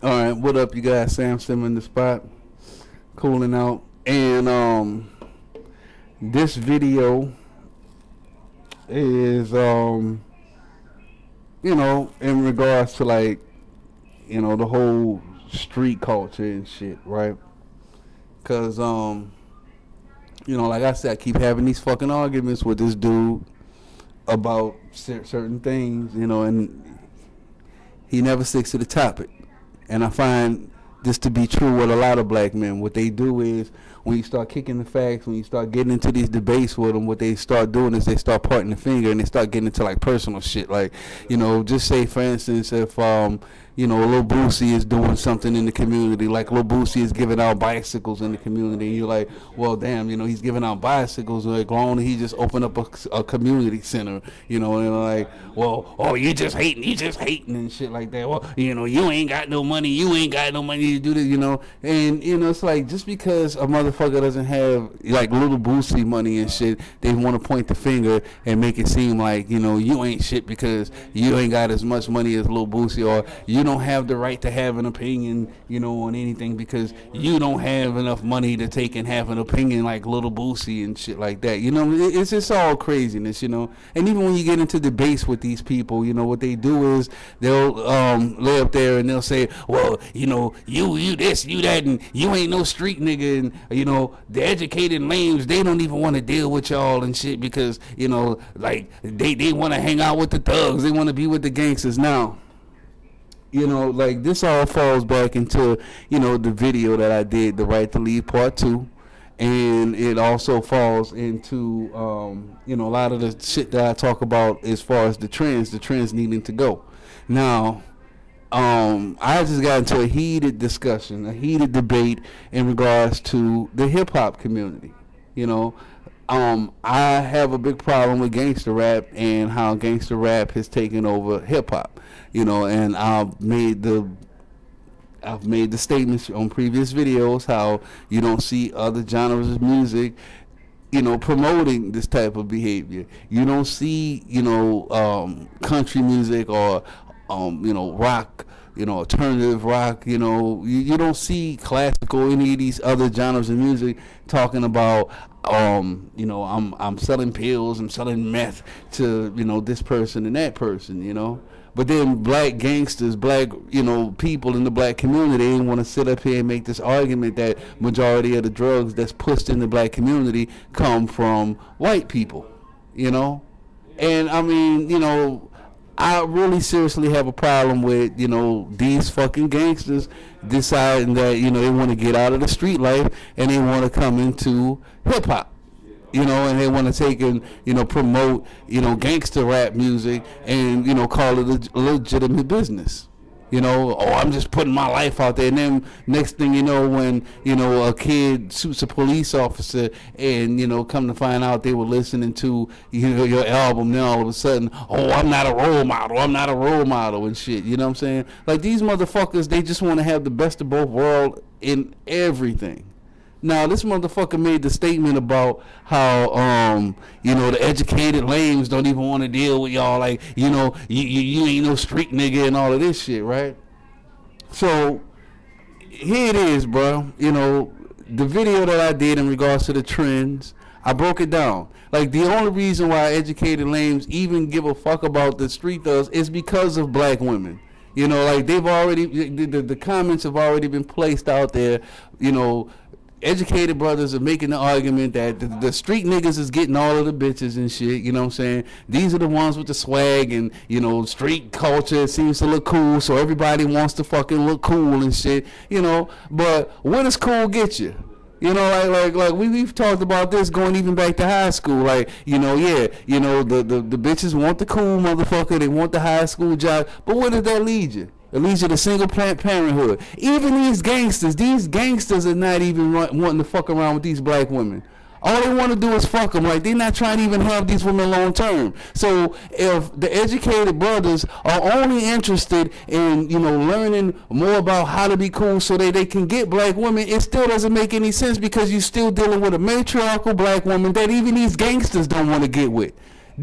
All right, what up, you guys? Sam Sim in the spot, cooling out, and this video is in regards to like, the whole street culture and shit, right? Cause like I said, I keep having these fucking arguments with this dude about certain things, and he never sticks to the topic. And I find this to be true with a lot of black men. What they do is, when you start kicking the facts, when you start getting into these debates with them, what they start doing is they start pointing the finger and they start getting into like personal shit. Like, just say for instance, if Lil Boosie is doing something in the community, like Lil Boosie is giving out bicycles in the community, and you're like, well, damn, he's giving out bicycles. Like, why don't he just open up a community center? And like, well, oh, you just hating and shit like that. Well, you ain't got no money, to do this, and it's like, just because a motherfucker doesn't have like Lil Boosie money and shit, they want to point the finger and make it seem like you ain't shit because you ain't got as much money as Lil Boosie, or you don't have the right to have an opinion, on anything because you don't have enough money to take and have an opinion like Lil Boosie and shit like that. It's just all craziness, And even when you get into debates with these people, what they do is they'll lay up there and they'll say, well, you this, you that, and you ain't no street nigga, and the educated lames, they don't even want to deal with y'all and shit because like they want to hang out with the thugs, they want to be with the gangsters. Now, like, this all falls back into the video that I did, The Right to Leave Part 2, and it also falls into a lot of the shit that I talk about as far as the trends needing to go. Now, I just got into a heated discussion, a heated debate in regards to the hip hop community. I have a big problem with gangster rap and how gangster rap has taken over hip hop. And I've made the statements on previous videos how you don't see other genres of music promoting this type of behavior. You don't see country music or rock, alternative rock, you don't see classical, any of these other genres of music talking about I'm selling pills, I'm selling meth to this person and that person. But then black gangsters, black people in the black community, they want to sit up here and make this argument that majority of the drugs that's pushed in the black community come from white people. And I mean, I really seriously have a problem with, these fucking gangsters deciding that, they want to get out of the street life and they want to come into hip hop. And they want to take and, promote, gangster rap music and, call it a legitimate business. I'm just putting my life out there. And then next thing you know, when, a kid shoots a police officer and, come to find out they were listening to, your album, then all of a sudden, I'm not a role model and shit. You know what I'm saying? Like, these motherfuckers, they just want to have the best of both worlds in everything. Now, this motherfucker made the statement about how, the educated lames don't even want to deal with y'all. Like, you ain't no street nigga and all of this shit, right? So, here it is, bro. The video that I did in regards to the trends, I broke it down. Like, the only reason why educated lames even give a fuck about the street thugs is because of black women. Like, they've already, the comments have already been placed out there, educated brothers are making the argument that the street niggas is getting all of the bitches and shit, you know what I'm saying? These are the ones with the swag and, street culture seems to look cool, so everybody wants to fucking look cool and shit, but where does cool get you? Like we've talked about this going even back to high school. Like, the bitches want the cool motherfucker, they want the high school job, but where does that lead you? It leads you to single parenthood. Even these gangsters are not even wanting to fuck around with these black women. All they want to do is fuck them. Like, they're not trying to even have these women long term. So if the educated brothers are only interested in, learning more about how to be cool so that they can get black women, it still doesn't make any sense because you're still dealing with a matriarchal black woman that even these gangsters don't want to get with.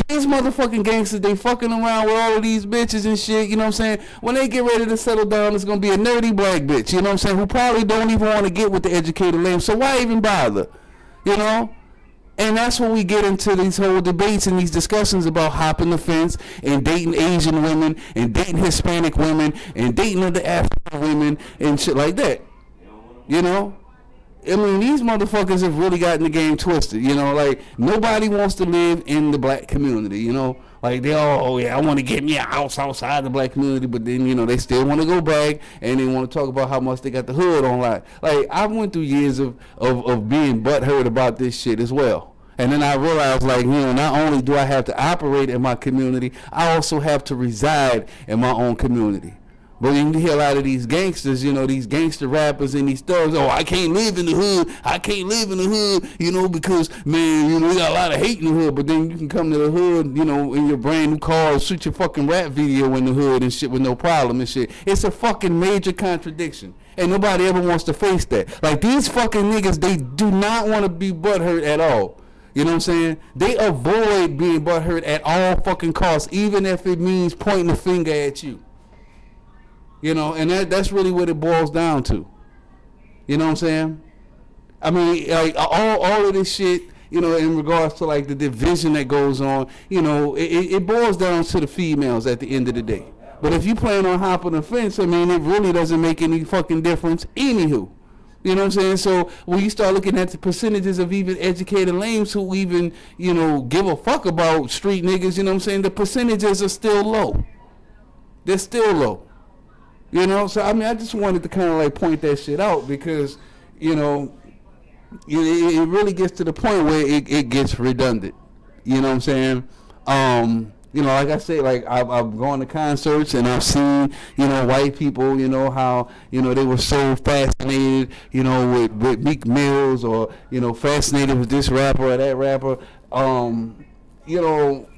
These motherfucking gangsters, they fucking around with all of these bitches and shit, you know what I'm saying? When they get ready to settle down, it's gonna be a nerdy black bitch, you know what I'm saying, who probably don't even want to get with the educated lame, so why even bother, you know? And that's when we get into these whole debates and these discussions about hopping the fence and dating Asian women and dating Hispanic women and dating other African women and shit like that, you know? I mean, these motherfuckers have really gotten the game twisted, you know, like, nobody wants to live in the black community, you know, like, they all, oh yeah, I want to get me a house outside the black community, but then, you know, they still want to go back, and they want to talk about how much they got the hood on lock. Like, I went through years of being butthurt about this shit as well. And then I realized, like, you know, not only do I have to operate in my community, I also have to reside in my own community. But when you hear a lot of these gangsters, you know, these gangster rappers and these thugs, oh, I can't live in the hood, I can't live in the hood, you know, because, man, you know, we got a lot of hate in the hood. But then you can come to the hood, you know, in your brand new car, shoot your fucking rap video in the hood and shit with no problem and shit. It's a fucking major contradiction. And nobody ever wants to face that. Like, these fucking niggas, they do not want to be butthurt at all. You know what I'm saying? They avoid being butthurt at all fucking costs, even if it means pointing the finger at you. You know, and that's really what it boils down to. You know what I'm saying? I mean, like, all of this shit, you know, in regards to, like, the division that goes on, you know, it boils down to the females at the end of the day. But if you plan on hopping the fence, I mean, it really doesn't make any fucking difference. Anywho. You know what I'm saying? So when you start looking at the percentages of even educated lames who even, you know, give a fuck about street niggas, you know what I'm saying? The percentages are still low. They're still low. You know, so I mean, I just wanted to kind of like point that shit out because, you know, it really gets to the point where it gets redundant. You know what I'm saying? You know, like I say, like I've gone to concerts and I've seen, you know, white people, you know, how, you know, they were so fascinated, you know, with Meek Mills or, you know, fascinated with this rapper or that rapper. You know,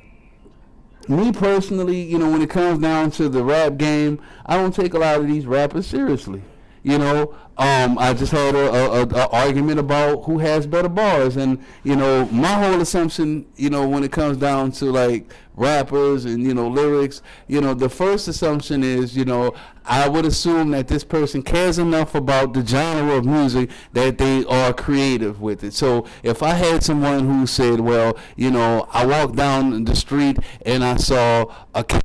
me personally, you know, when it comes down to the rap game, I don't take a lot of these rappers seriously. You know, I just had a argument about who has better bars, and you know, my whole assumption, you know, when it comes down to like rappers and, you know, lyrics, you know, the first assumption is, you know, I would assume that this person cares enough about the genre of music that they are creative with it. So if I had someone who said, well, you know, I walked down the street and I saw a cat,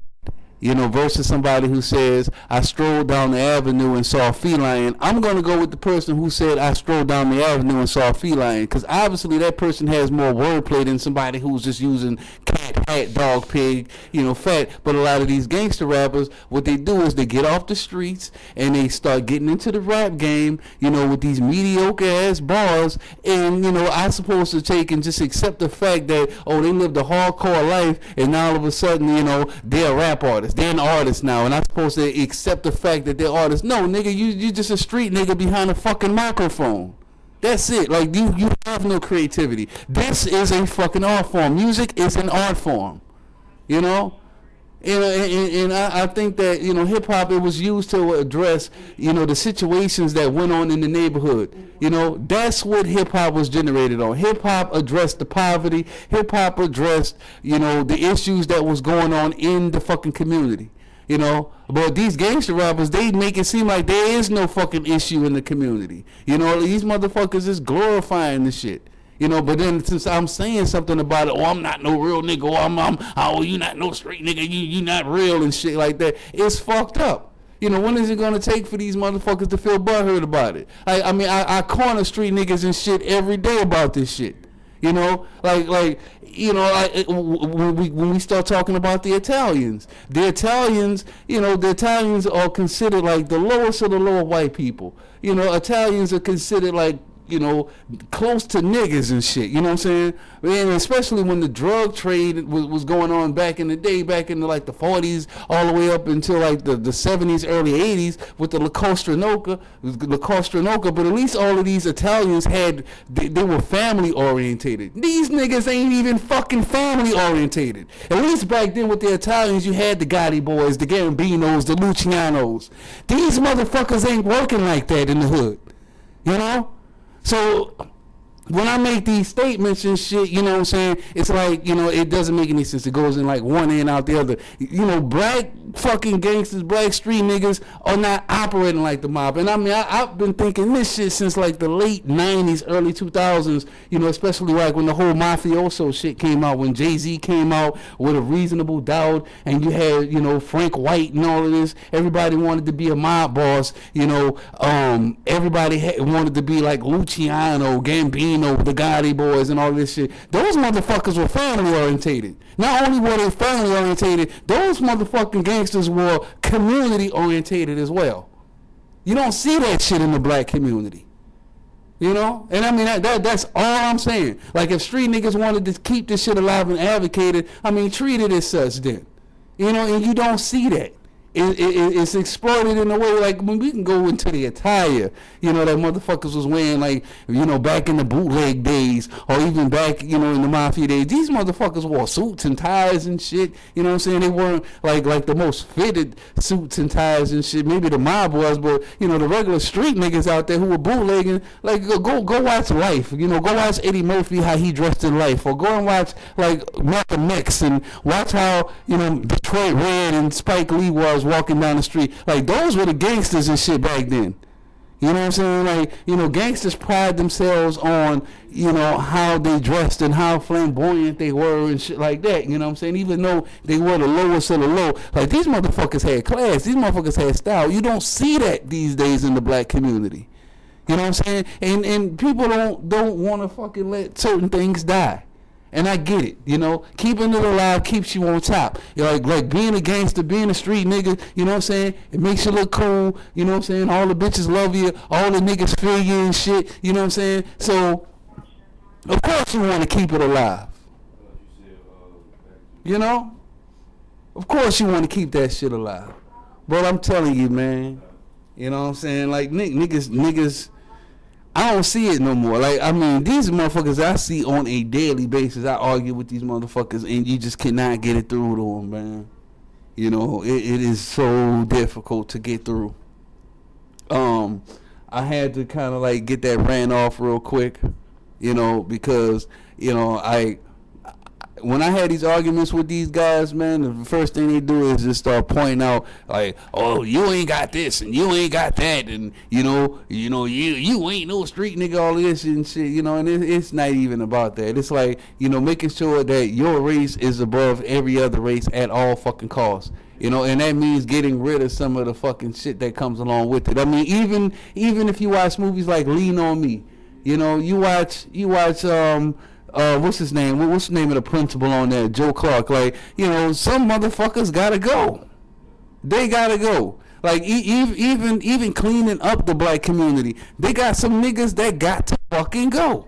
you know, versus somebody who says, I strolled down the avenue and saw a feline, I'm going to go with the person who said, I strolled down the avenue and saw a feline, because obviously that person has more wordplay than somebody who's just using cat, hat, dog, pig, you know, fat. But a lot of these gangster rappers, what they do is they get off the streets and they start getting into the rap game, you know, with these mediocre ass bars, and, you know, I'm supposed to take and just accept the fact that, oh, they lived a hardcore life, and now all of a sudden, you know, they're a rap artist. They're an artist now, and I'm supposed to accept the fact that they're artists. No, nigga, you just a street nigga behind a fucking microphone. That's it. Like, you have no creativity. This is a fucking art form. Music is an art form. You know? And I think that, you know, hip-hop, it was used to address, you know, the situations that went on in the neighborhood. You know, that's what hip-hop was generated on. Hip-hop addressed the poverty. Hip-hop addressed, you know, the issues that was going on in the fucking community. You know, but these gangster rappers, they make it seem like there is no fucking issue in the community. You know, these motherfuckers is glorifying the shit. You know, but then since I'm saying something about it, oh, I'm not no real nigga, or oh, you not no straight nigga, you not real and shit like that, it's fucked up. You know, when is it going to take for these motherfuckers to feel butthurt about it? I mean, I corner street niggas and shit every day about this shit. You know, like you know, when we start talking about the Italians, you know, the Italians are considered like the lowest of the lower white people. You know, Italians are considered like, you know, close to niggas and shit, you know what I'm saying? And especially when the drug trade was going on back in the day, back in the, like the 40s, all the way up until like the 70s, early 80s with the La Costa Nostra, but at least all of these Italians had, they were family orientated. These niggas ain't even fucking family orientated. At least back then with the Italians, you had the Gotti boys, the Gambinos, the Lucianos. These motherfuckers ain't working like that in the hood, you know? So, when I make these statements and shit, you know what I'm saying? It's like, you know, it doesn't make any sense. It goes in like one end out the other. You know, black fucking gangsters, black street niggas are not operating like the mob. And I mean, I've been thinking this shit since like the late 90s, early 2000s, you know, especially like when the whole mafioso shit came out, when Jay-Z came out with A Reasonable Doubt, and you had, you know, Frank White and all of this. Everybody wanted to be a mob boss, you know. Everybody wanted to be like Luciano, Gambino, the Gotti boys and all this shit. Those motherfuckers were family orientated. Not only were they family orientated, those motherfucking gangsters were community orientated as well. You don't see that shit in the black community. You know? And I mean, that's all I'm saying. Like, if street niggas wanted to keep this shit alive and advocated, I mean, treat it as such then. You know, and you don't see that. It's exploited in a way like when we can go into the attire, you know, that motherfuckers was wearing, like, you know, back in the bootleg days, or even back, you know, in the mafia days. These motherfuckers wore suits and ties and shit. You know what I'm saying? They weren't like the most fitted suits and ties and shit. Maybe the mob was, but you know, the regular street niggas out there who were bootlegging, like, go watch Life. You know, go watch Eddie Murphy, how he dressed in Life, or go and watch like Malcolm X and watch how, you know, Detroit Red and Spike Lee was walking down the street. Like, those were the gangsters and shit back then. You know what I'm saying? Like, you know, gangsters pride themselves on, you know, how they dressed and how flamboyant they were and shit like that. You know what I'm saying? Even though they were the lowest of the low, like, these motherfuckers had class. These motherfuckers had style. You don't see that these days in the black community. You know what I'm saying? And people don't want to fucking let certain things die. And I get it, you know. Keeping it alive keeps you on top. You know, like being a gangster, being a street nigga, you know what I'm saying? It makes you look cool, you know what I'm saying? All the bitches love you, all the niggas feel you and shit, you know what I'm saying? So, of course you want to keep it alive. You know? Of course you want to keep that shit alive. But I'm telling you, man, you know what I'm saying? Like, niggas, I don't see it no more. Like, I mean, these motherfuckers I see on a daily basis. I argue with these motherfuckers, and you just cannot get it through to them, man. You know, it is so difficult to get through. I had to kind of like get that rant off real quick, you know, because, you know, when I had these arguments with these guys, man, the first thing they do is just start pointing out, like, oh, you ain't got this and you ain't got that, and you ain't no street nigga, all this and shit, you know. And it's not even about that. It's like, you know, making sure that your race is above every other race at all fucking costs. You know, and that means getting rid of some of the fucking shit that comes along with it. I mean, even if you watch movies like Lean on Me, you know, you watch what's his name? What's the name of the principal on there? Joe Clark. Like, you know, some motherfuckers gotta go. They gotta go. Like, even cleaning up the black community, they got some niggas that got to fucking go.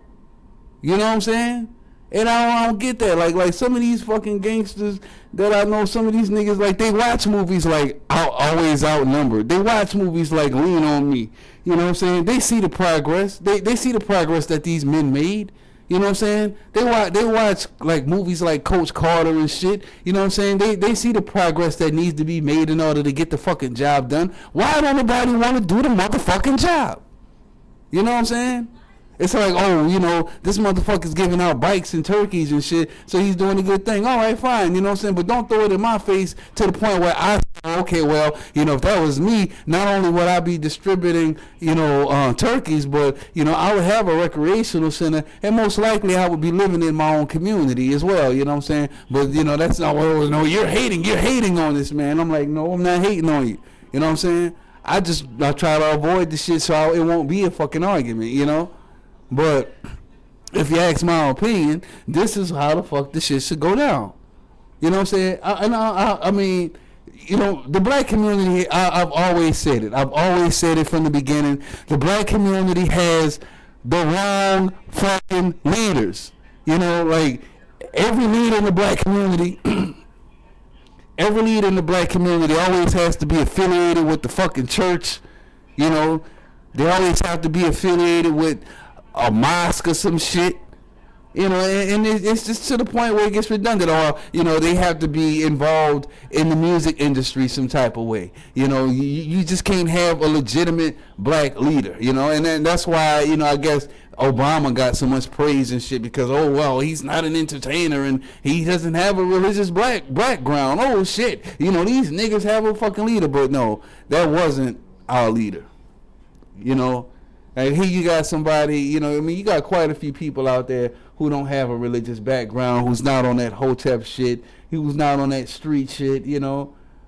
You know what I'm saying? And I don't get that. Like some of these fucking gangsters that I know, some of these niggas, like, they watch movies like Always Outnumbered. They watch movies like Lean on Me. You know what I'm saying? They see the progress. They see the progress that these men made. You know what I'm saying? They watch like movies like Coach Carter and shit. You know what I'm saying? They see the progress that needs to be made in order to get the fucking job done. Why don't nobody want to do the motherfucking job? You know what I'm saying? It's like, oh, you know, this motherfucker's giving out bikes and turkeys and shit, so he's doing a good thing. All right, fine, you know what I'm saying? But don't throw it in my face to the point where I say, okay, well, you know, if that was me, not only would I be distributing, you know, turkeys, but, you know, I would have a recreational center, and most likely I would be living in my own community as well, you know what I'm saying? But, you know, that's not, well, no, you're hating on this, man. I'm like, no, I'm not hating on you. You know what I'm saying? I try to avoid the shit so it won't be a fucking argument, you know? But if you ask my opinion, this is how the fuck this shit should go down. You know what I'm saying? I mean, you know, the black community, I've always said it. I've always said it from the beginning. The black community has the wrong fucking leaders. You know, like, every leader in the black community, every leader in the black community always has to be affiliated with the fucking church. You know, they always have to be affiliated with a mosque or some shit, you know, and it's just to the point where it gets redundant. Or, you know, they have to be involved in the music industry some type of way. You know, you just can't have a legitimate black leader, you know, and then that's why, you know, I guess Obama got so much praise and shit because, oh well, he's not an entertainer and he doesn't have a religious background. Oh shit, these niggas have a fucking leader, but no, that wasn't our leader. And here you got somebody, you got quite a few people out there who don't have a religious background, who's not on that hotep shit, who's not on that street shit, even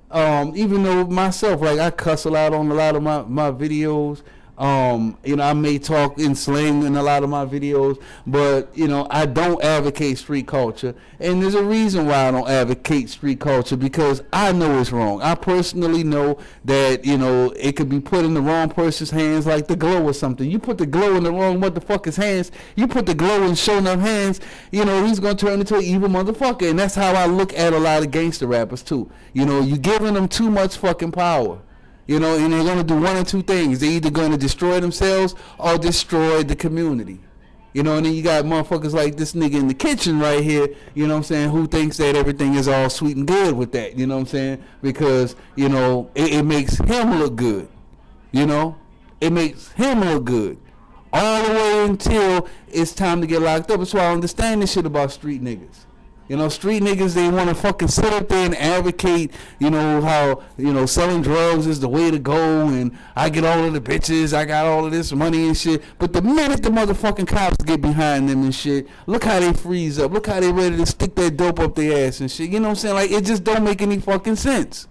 though myself, like, I cuss a lot on a lot of my videos. I may talk in slang in a lot of my videos, but I don't advocate street culture, and there's a reason why I don't advocate street culture, because I know it's wrong. I personally know that it could be put in the wrong person's hands, like the glow or something. You put the glow in the wrong motherfucker's hands, you put the glow in Sho'nuff hands, he's gonna turn into an evil motherfucker, and that's how I look at a lot of gangster rappers too. You're giving them too much fucking power. And they're going to do one or two things. They're either going to destroy themselves or destroy the community. And then you got motherfuckers like this nigga in the kitchen right here, who thinks that everything is all sweet and good with that, because, it makes him look good, it makes him look good. All the way until it's time to get locked up. That's why I understand this shit about street niggas. Street niggas, they want to fucking sit up there and advocate, how, selling drugs is the way to go, and I get all of the bitches, I got all of this money and shit. But the minute the motherfucking cops get behind them and shit, look how they freeze up. Look how they ready to stick that dope up their ass and shit. You know what I'm saying? Like, it just don't make any fucking sense.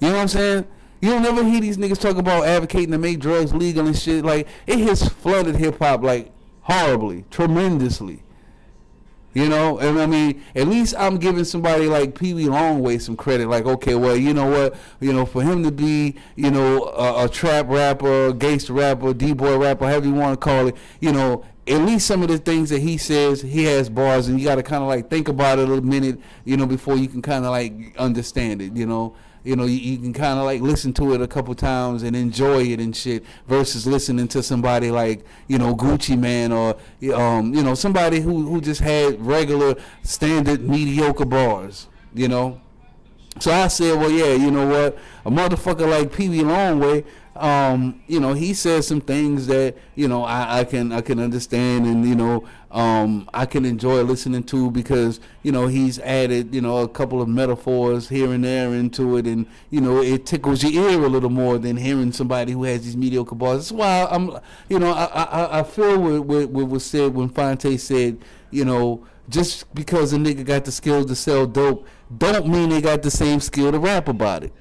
You know what I'm saying? You don't never hear these niggas talk about advocating to make drugs legal and shit. Like, it has flooded hip-hop, like, horribly, tremendously. And I mean, at least I'm giving somebody like Pee Wee Longway some credit. Like, okay, well, you know what? For him to be, a trap rapper, gangster rapper, D-boy rapper, however you want to call it, at least some of the things that he says, he has bars, and you got to kind of like think about it a minute, before you can kind of like understand it, you can kind of like listen to it a couple times and enjoy it and shit, versus listening to somebody like, Gucci Mane or, somebody who just had regular, standard, mediocre bars, So I said, well, yeah, you know what? A motherfucker like Pee Wee Longway, he says some things that, I can understand, and, I can enjoy listening to, because, he's added, a couple of metaphors here and there into it, and, it tickles your ear a little more than hearing somebody who has these mediocre bars. That's why I'm, I feel what was said when Phonte said, just because a nigga got the skills to sell dope, don't mean they got the same skill to rap about it.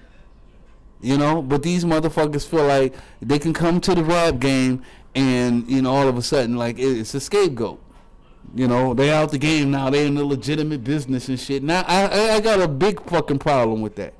But these motherfuckers feel like they can come to the rap game and, all of a sudden, like, it's a scapegoat. They out the game now. They in the legitimate business and shit. Now, I got a big fucking problem with that.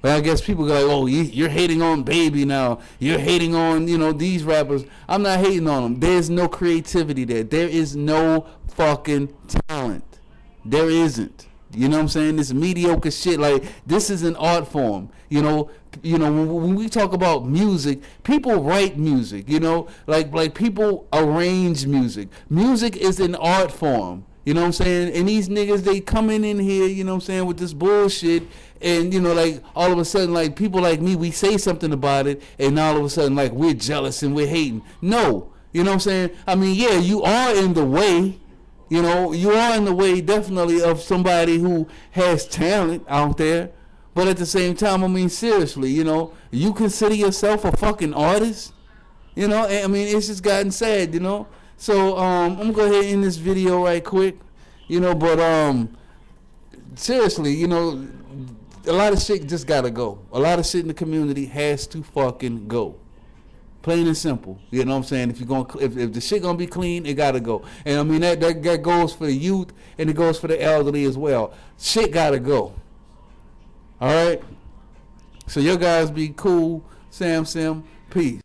But I guess people go like, oh, you're hating on Baby now. You're hating on, these rappers. I'm not hating on them. There's no creativity there. There is no fucking talent. There isn't. You know what I'm saying? This mediocre shit. Like, this is an art form. When we talk about music, people write music. Like people arrange music. Music is an art form. You know what I'm saying? And these niggas, they coming in here, you know what I'm saying, with this bullshit. And, like, all of a sudden, like, people like me, we say something about it, and all of a sudden, like, we're jealous and we're hating. No. You know what I'm saying? I mean, yeah, you are in the way. You are in the way, definitely, of somebody who has talent out there. But at the same time, I mean, seriously, you consider yourself a fucking artist? And, I mean, it's just gotten sad, So, I'm going to go ahead and end this video right quick. But, seriously, a lot of shit just got to go. A lot of shit in the community has to fucking go. Plain and simple. You know what I'm saying? If the shit gonna be clean, it gotta go. And I mean that goes for the youth, and it goes for the elderly as well. Shit gotta go. Alright? So you guys be cool. Sam Sim. Peace.